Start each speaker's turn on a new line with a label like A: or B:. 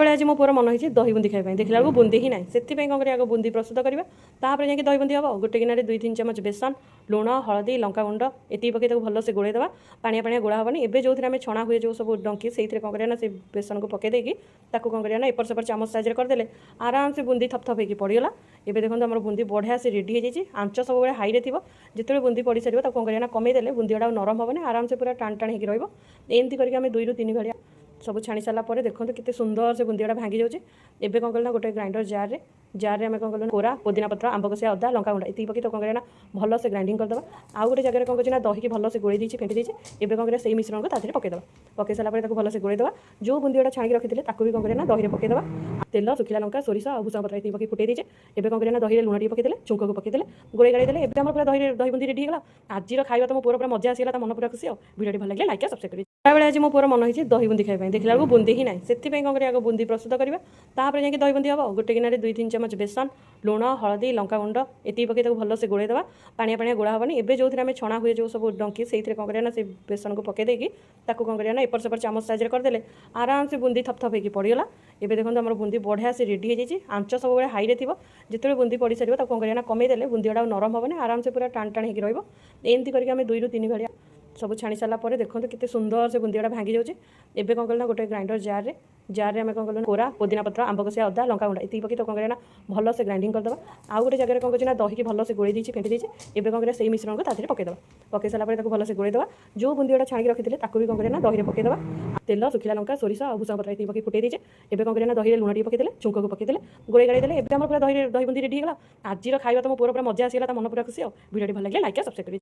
A: खराबेले आज मो पुअर मन होती दही बुंदी खाई देखला बेलू बुंदी ही ना से कौन कर बुंदी प्रस्तुत करवा तापर जाकि दही बुंदी हम गोटे गिना 2-3 चमच बेसन लुण हलदी लंका गुंड एति पकई भलसे गोड़े देवा पानिया पानिया गोड़ा हेनी एवं जो आम छणा हुए जो सब डंकी से कौन करना से बेसन को पकई देकी कौन करना एपट सेपट चामच साइज करदे आराम से बुंदी थप थप होगी पड़गला। एवं देखो आम बुंदी बढ़िया से रेडी हो आंच सब हाई थी जिते बुंदी पड़ सारे कौन करना कमेदेले बुंदी गुड़ा नरम हेनी आराम से पूरा टाण टाण हो एमती करके आम 2 ରୁ 3 घड़िया सब छाणी सारापर देखो कितने सुंदर से बुंदी गुड़ा भांगी जाऊँगी। एवं कौन करना गोटे ग्राइंडर जार में कौन कर कोरा पुदीना पत्र आंब कषिया अदा लंका गुंडा ये पकई तो कौन करना भल से ग्राइंडिंग करदे आउ गोटे जगह कौन कर दही की भल से गोड़ी फेंटी देती एवं कौन कर मिश्रण को तादेह पकईदे पकई सारापर भल से गोड़ेदे जो बुंदी गुड़ा छाणी रखी भी कौन करना दही में पकईदे तेल सुखिला लंका सोरिष और भूषण पत्र ये पकई फुटे दीचे एवं कौन करना दही लुण टे पकईदे चुंक को पकईदे गोड़े गाड़ी देले एवं पूरा दही बुंदी रेडी होगा। आज खाଇବା तुम पुअर पूरा मजा आसीगला मन पूरा खुशी वीडियो भल लगे लाइक सब्सक्राइब करें। खराबेले आज मो पुअर मन होती दही बुंदी खाई देखला बेलू बुंदी ही ना से कौन कर बुंदी प्रस्तुत करवा तापर जाकि दही बुंदी हम गोटे गिना 2-3 चमच बेसन लुण हलदी लंका गुंड एति पकई भलसे गोड़े देवा पानिया पानिया गोड़ा हेनी एवं जो आम छणा हुए जो सब डंकी से कौन करना से बेसन को पकई देकी कौन करना एपट सेपट चामच साइज करदे आराम से बुंदी थप थप होगी पड़गला। एवं देखो आम बुंदी बढ़िया से रेडी हो आंच सब हाई थी जिते बुंदी पड़ सारे कौन करना कमेदेले बुंदी गुड़ा नरम हेनी आराम से पूरा टाण टाण हो एमती करके आम 2 ରୁ 3 घड़िया सब छाणी सारापर देखो कितने सुंदर से बुंदी गुड़ा भांगी जाऊँगी। एवं कौन करना गोटे ग्राइंडर जार में कौन कर कोरा पुदीना पत्र आंब कषिया अदा लंका गुंडा ये पकई तो कौन करना भल से ग्राइंडिंग करदे आउ गोटे जगह कौन कर दही की भल से गोड़ी फेंटी देती एवं कौन कर मिश्रण को तादेह पकईदे पकई सारापर भल से गोड़ेदे जो बुंदी गुड़ा छाणी रखी भी कौन करना दही में पकईदे तेल सुखिला लंका सोरिष और भूषण पत्र ये पकई फुटे दीचे एवं कौन करना दही लुण टे पकईदे चुंक को पकईदे गोड़े गाड़ी देले एवं पूरा दही बुंदी रेडी होगा। आज खाଇବା तुम पुअर पूरा मजा आसीगला मन पूरा खुशी वीडियो भल लगे लाइक सब्सक्राइब करें।